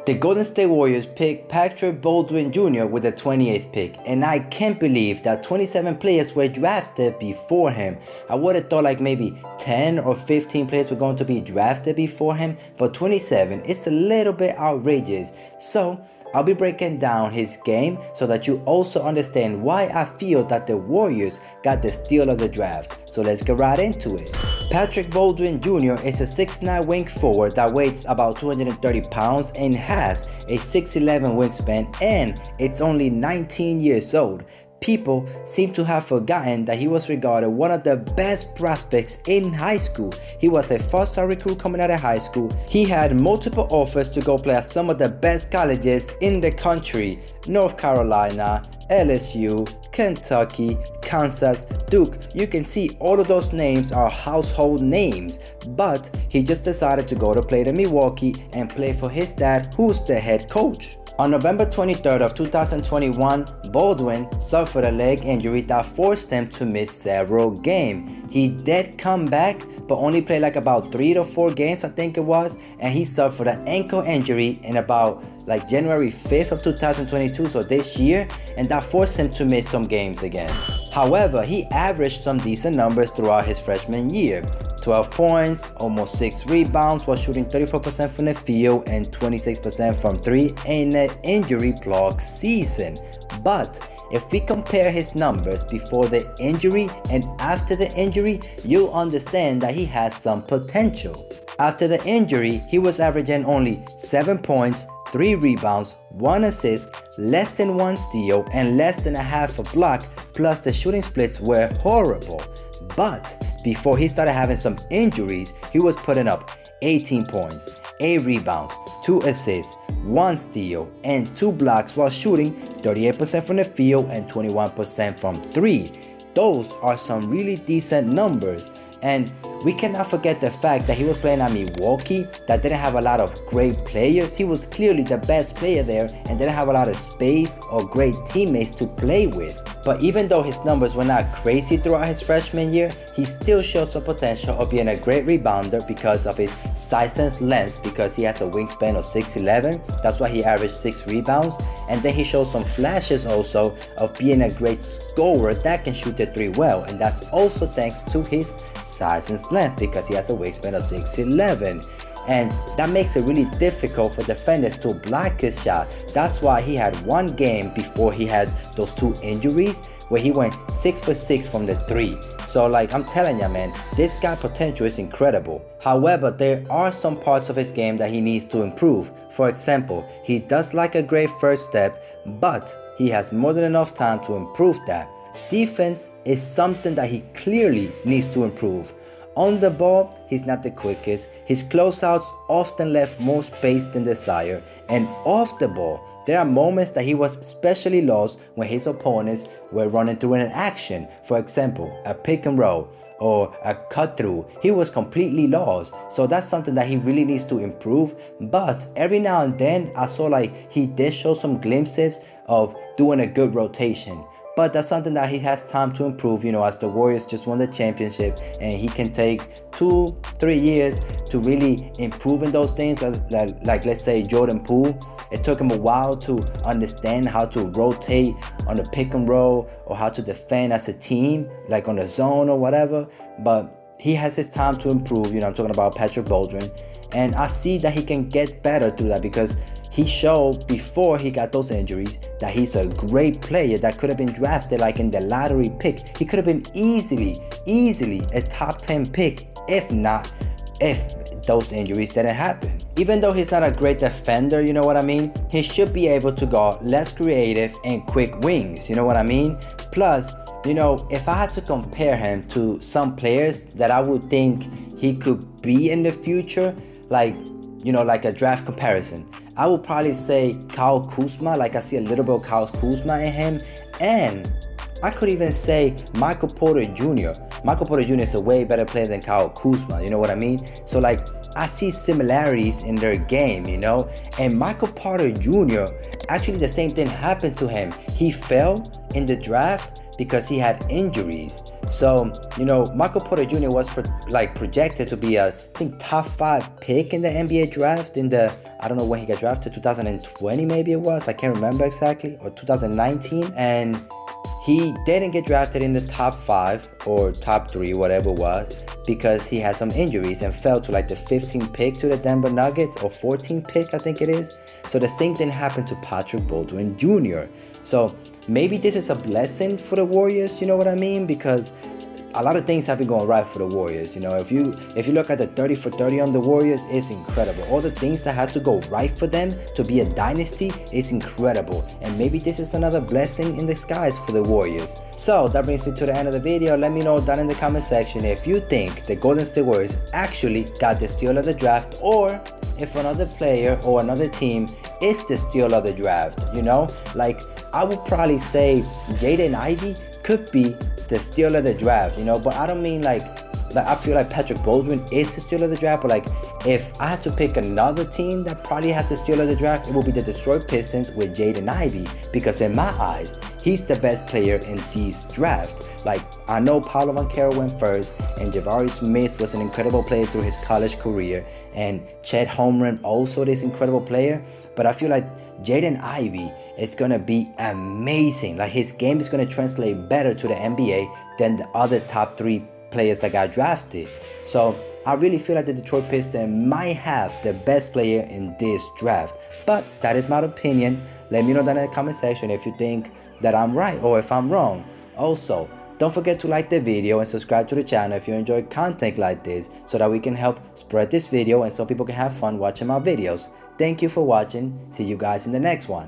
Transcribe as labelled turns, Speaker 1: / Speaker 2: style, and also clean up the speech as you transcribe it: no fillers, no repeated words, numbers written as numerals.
Speaker 1: The Golden State Warriors picked Patrick Baldwin Jr. with the 28th pick, and I can't believe that 27 players were drafted before him. I would have thought like maybe 10 or 15 players were going to be drafted before him, but 27, it's a little bit outrageous. So I'll be breaking down his game so that you also understand why I feel that the Warriors got the steal of the draft. So let's get right into it. Patrick Baldwin Jr. is a 6'9" wing forward that weighs about 230 pounds and has a 6'11" wingspan, and it's only 19 years old. People seem to have forgotten that he was regarded one of the best prospects in high school. He was a 4-star recruit coming out of high school. He had multiple offers to go play at some of the best colleges in the country: North Carolina, LSU, Kentucky, Kansas, Duke. You can see all of those names are household names, but he just decided to go to play to Milwaukee and play for his dad, who's the head coach. On November 23rd of 2021, Baldwin suffered a leg injury that forced him to miss several games. He did come back, but only played like about 3 to 4 games, I think it was, and he suffered an ankle injury in about like January 5th of 2022, so this year, and that forced him to miss some games again. However, he averaged some decent numbers throughout his freshman year: 12 points, almost 6 rebounds while shooting 34% from the field and 26% from 3 in an injury-plagued season. But if we compare his numbers before the injury and after the injury, you'll understand that he has some potential. After the injury, he was averaging only 7 points, 3 rebounds, 1 assist, less than 1 steal, and less than a half a block, plus the shooting splits were horrible. But before he started having some injuries, he was putting up 18 points, 8 rebounds, 2 assists, 1 steal, and 2 blocks while shooting 38% from the field and 21% from 3. Those are some really decent numbers. And we cannot forget the fact that he was playing at Milwaukee, that didn't have a lot of great players. He was clearly the best player there and didn't have a lot of space or great teammates to play with. But even though his numbers were not crazy throughout his freshman year, he still showed some potential of being a great rebounder because of his size and length, because he has a wingspan of 6'11". That's why he averaged 6 rebounds. And then he showed some flashes also of being a great scorer that can shoot the 3 well, and that's also thanks to his size and length, because he has a wingspan of 6'11". And that makes it really difficult for defenders to block his shot. That's why he had 1 game before he had those 2 injuries where he went 6 for 6 from the 3. So like, I'm telling ya, man, this guy potential is incredible. However, there are some parts of his game that he needs to improve. For example, he does like a great first step, but he has more than enough time to improve that. Defense is something that he clearly needs to improve. On the ball, he's not the quickest. His closeouts often left more space than desired. And off the ball, there are moments that he was especially lost when his opponents were running through an action. For example, a pick and roll or a cut through. He was completely lost. So that's something that he really needs to improve. But every now and then, I saw like he did show some glimpses of doing a good rotation. But that's something that he has time to improve, you know, as the Warriors just won the championship, and he can take 2-3 years to really improve in those things. Like let's say Jordan Poole, it took him a while to understand how to rotate on the pick and roll or how to defend as a team, like on the zone or whatever. But he has his time to improve, you know, I'm talking about Patrick Baldwin. And I see that he can get better through that, because he showed before he got those injuries that he's a great player that could have been drafted like in the lottery pick. He could have been easily a top 10 pick if those injuries didn't happen. Even though he's not a great defender, you know what I mean, he should be able to guard less creative and quick wings, you know what I mean. Plus, you know, if I had to compare him to some players that I would think he could be in the future, like, you know, like a draft comparison, I would probably say Kyle Kuzma. Like, I see a little bit of Kyle Kuzma in him. And I could even say Michael Porter Jr. Michael Porter Jr. is a way better player than Kyle Kuzma, you know what I mean? So like, I see similarities in their game, you know? And Michael Porter Jr., actually the same thing happened to him. He fell in the draft because he had injuries. So, Michael Porter Jr. was projected to be I think top 5 pick in the NBA draft I don't know when he got drafted, 2020 maybe it was, I can't remember exactly, or 2019, and he didn't get drafted in the top 5 or top 3, whatever it was, because he had some injuries and fell to like the 15th pick to the Denver Nuggets, or 14th pick I think it is. So the same thing happened to Patrick Baldwin Jr. So maybe this is a blessing for the Warriors, you know what I mean? Because a lot of things have been going right for the Warriors. If you look at the 30 for 30 on the Warriors, it's incredible. All the things that had to go right for them to be a dynasty is incredible. And maybe this is another blessing in disguise for the Warriors. So that brings me to the end of the video. Let me know down in the comment section if you think the Golden State Warriors actually got the steal of the draft, or if another player or another team is the steal of the draft. Like, I would probably say Jaden Ivey could be the steal of the draft, but I don't mean like I feel like Patrick Baldwin is the steal of the draft, but like if I had to pick another team that probably has the steal of the draft, it will be the Detroit Pistons with Jaden Ivey, because in my eyes, he's the best player in this draft. Like, I know Paolo Banchero went first, and Jabari Smith was an incredible player through his college career, and Chet Holmgren also this incredible player, but I feel like Jaden Ivey is gonna be amazing. Like, his game is gonna translate better to the NBA than the other top 3 players that got drafted. So I really feel like the Detroit Pistons might have the best player in this draft, but that is my opinion. Let me know down in the comment section if you think that I'm right or if I'm wrong. Also, don't forget to like the video and subscribe to the channel if you enjoy content like this, so that we can help spread this video and so people can have fun watching my videos. Thank you for watching. See you guys in the next one.